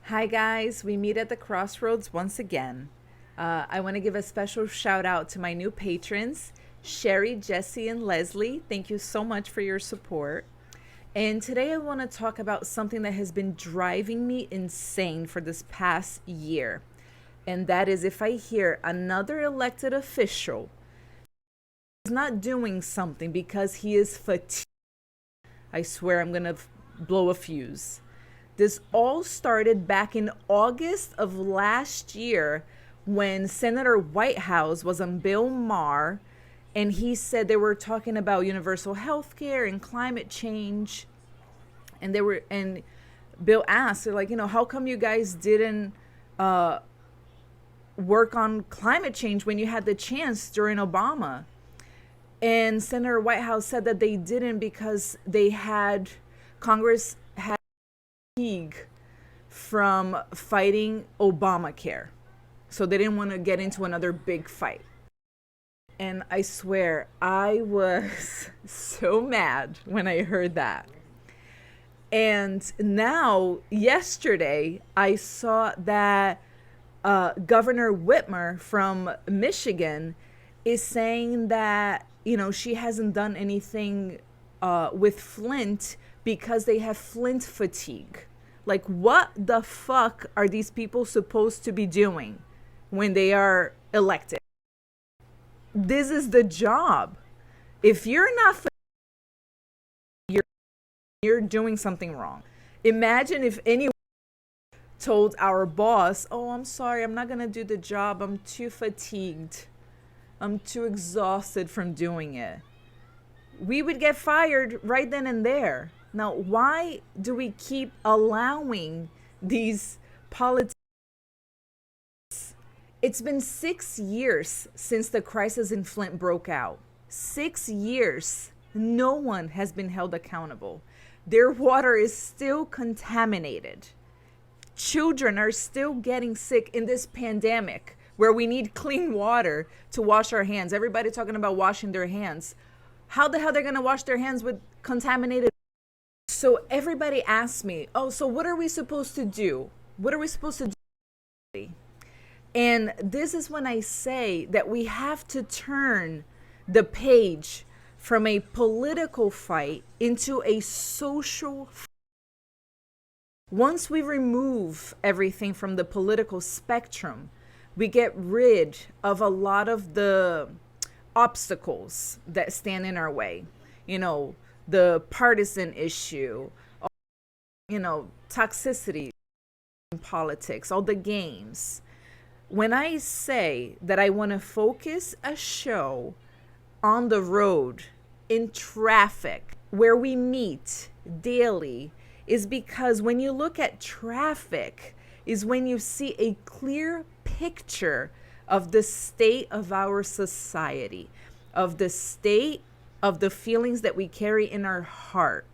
Hi, guys. We meet at the Crossroads once again. I want to give a special shout out to my new patrons, Sherry, Jesse, and Leslie. Thank you so much for your support. And today I want to talk about something that has been driving me insane for this past year. And that is if I hear another elected official is not doing something because he is fatigued, I swear I'm going to blow a fuse. This all started back in August of last year when Senator Whitehouse was on Bill Maher, and he said they were talking about universal health care and climate change. And Bill asked, they're like, how come you guys didn't work on climate change when you had the chance during Obama? And Senator Whitehouse said that they didn't because Congress had fatigue from fighting Obamacare. So they didn't want to get into another big fight. And I swear, I was so mad when I heard that. And now, yesterday, I saw that Governor Whitmer from Michigan is saying that, she hasn't done anything with Flint because they have Flint fatigue. Like, what the fuck are these people supposed to be doing when they are elected? This is the job. If you're not, you're doing something wrong. Imagine if anyone told our boss, "Oh, I'm sorry, I'm not gonna do the job. I'm too fatigued. I'm too exhausted from doing it." We would get fired right then and there. Now, why do we keep allowing these politics? It's been 6 years since the crisis in Flint broke out. 6 years. No one has been held accountable. Their water is still contaminated. Children are still getting sick in this pandemic where we need clean water to wash our hands. Everybody talking about washing their hands. How the hell they're going to wash their hands with contaminated? So everybody asks me, "Oh, so what are we supposed to do? What are we supposed to do?" And this is when I say that we have to turn the page from a political fight into a social fight. Once we remove everything from the political spectrum, we get rid of a lot of the obstacles that stand in our way. The partisan issue, toxicity in politics, all the games. When I say that I want to focus a show on the road, in traffic, where we meet daily, is because when you look at traffic is when you see a clear picture of the state of our society, of the state of the feelings that we carry in our heart.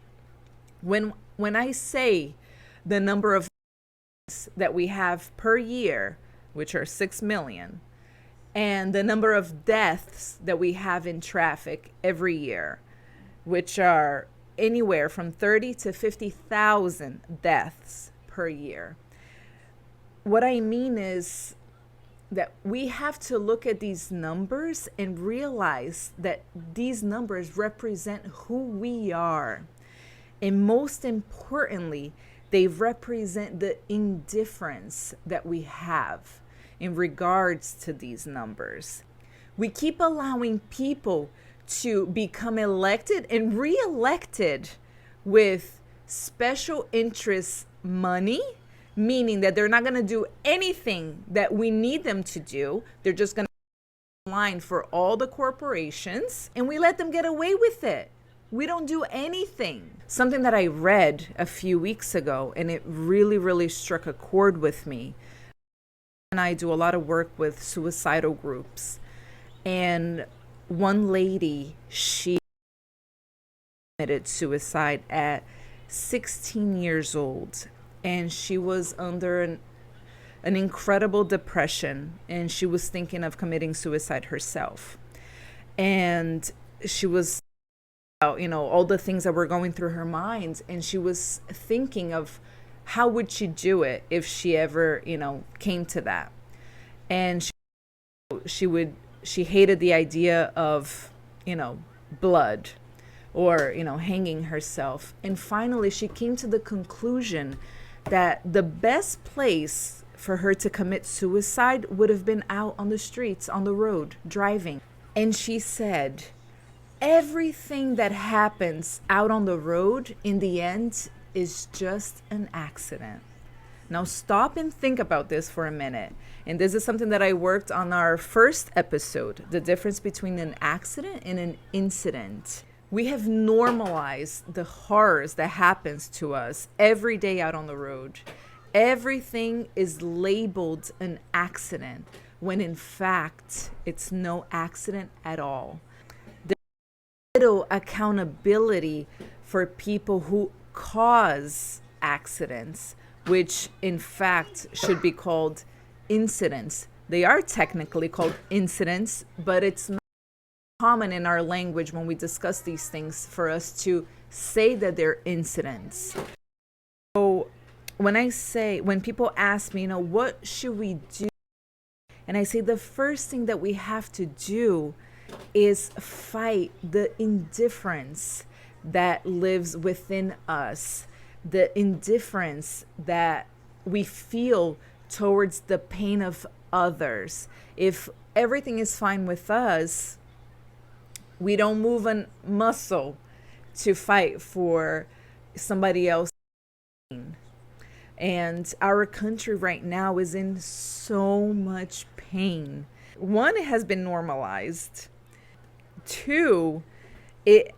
When I say the number of that we have per year, which are 6 million, and the number of deaths that we have in traffic every year, which are anywhere from 30 to 50,000 deaths per year. What I mean is that we have to look at these numbers and realize that these numbers represent who we are. And most importantly, they represent the indifference that we have in regards to these numbers. We keep allowing people to become elected and re-elected with special interest money, meaning that they're not going to do anything that we need them to do. They're just going to line for all the corporations, and we let them get away with it. We don't do anything. Something that I read a few weeks ago, and it really, really struck a chord with me. And I do a lot of work with suicidal groups. And one lady, she committed suicide at 16 years old. And she was under an incredible depression. And she was thinking of committing suicide herself. And she was, all the things that were going through her mind. And she was thinking of how would she do it if she ever, came to that? And she hated the idea of, blood or, hanging herself. And finally, she came to the conclusion that the best place for her to commit suicide would have been out on the streets, on the road, driving. And she said, everything that happens out on the road in the end is just an accident. Now stop and think about this for a minute. And this is something that I worked on our first episode, the difference between an accident and an incident. We have normalized the horrors that happens to us every day out on the road. Everything is labeled an accident when in fact it's no accident at all. Little accountability for people who cause accidents, which in fact should be called incidents. They are technically called incidents, but it's not common in our language when we discuss these things for us to say that they're incidents. So when people ask me, what should we do? And I say the first thing that we have to do is fight the indifference that lives within us, the indifference that we feel towards the pain of others. If everything is fine with us, we don't move a muscle to fight for somebody else's pain. And our country right now is in so much pain. One, it has been normalized. Two, it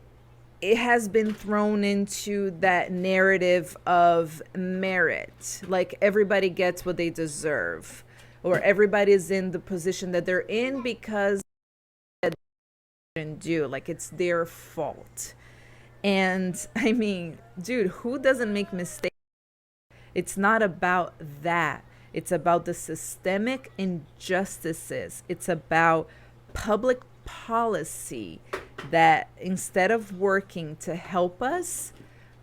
has been thrown into that narrative of merit, like everybody gets what they deserve, or everybody's in the position that they're in because they didn't do, like it's their fault. And I mean, dude, who doesn't make mistakes? It's not about that. It's about the systemic injustices. It's about public policy that instead of working to help us,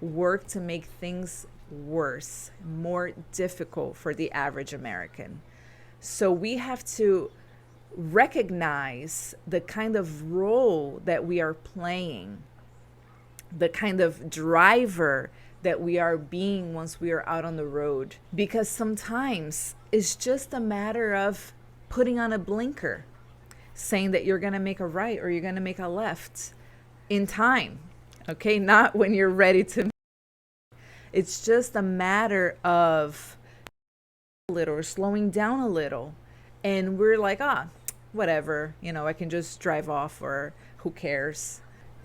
work to make things worse, more difficult for the average American. So we have to recognize the kind of role that we are playing, the kind of driver that we are being once we are out on the road. Because sometimes it's just a matter of putting on a blinker, saying that you're going to make a right or you're going to make a left in time. Okay, not when you're ready to. It's just a matter of a little or slowing down a little. And we're like, whatever, I can just drive off, or who cares?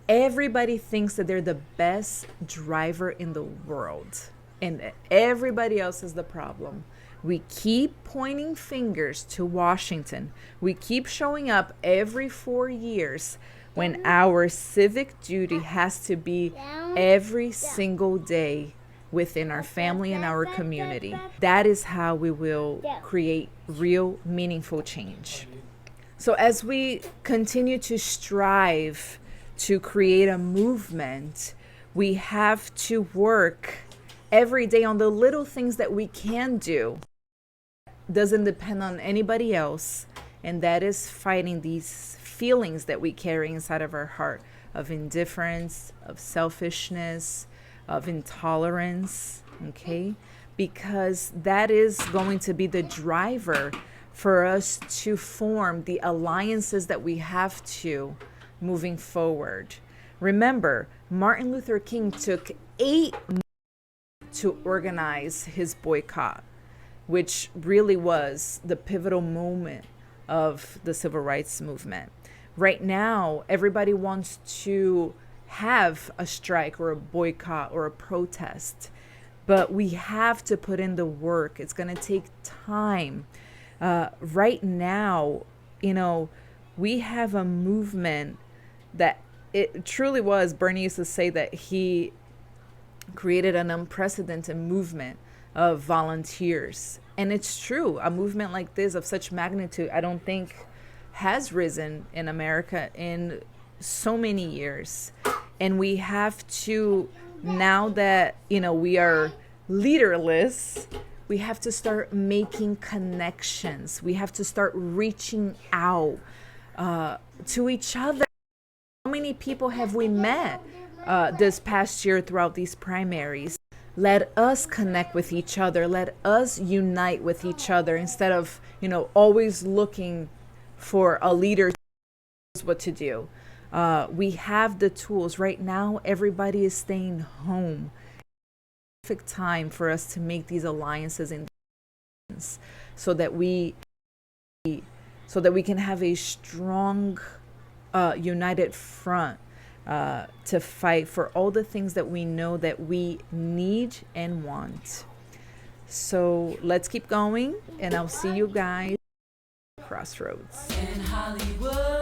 Everybody thinks that they're the best driver in the world, and everybody else is the problem. We keep pointing fingers to Washington. We keep showing up every 4 years when our civic duty has to be every single day within our family and our community. That is how we will create real, meaningful change. So as we continue to strive to create a movement, we have to work every day on the little things that we can do. Doesn't depend on anybody else, and that is fighting these feelings that we carry inside of our heart of indifference, of selfishness, of intolerance, okay? Because that is going to be the driver for us to form the alliances that we have to moving forward. Remember, Martin Luther King took 8 months to organize his boycott, which really was the pivotal moment of the civil rights movement. Right now, everybody wants to have a strike or a boycott or a protest, but we have to put in the work. It's going to take time. Right now, we have a movement that it truly was. Bernie used to say that he created an unprecedented movement of volunteers. And it's true. A movement like this of such magnitude, I don't think has risen in America in so many years. And we have to, now that, we are leaderless, we have to start making connections. We have to start reaching out to each other. How many people have we met this past year throughout these primaries? Let us connect with each other. Let us unite with each other instead of, always looking for a leader to tell us what to do. We have the tools. Right now, everybody is staying home. Perfect time for us to make these alliances and so that we can have a strong united front to fight for all the things that we know that we need and want. So let's keep going, and I'll see you guys at Crossroads. In Hollywood.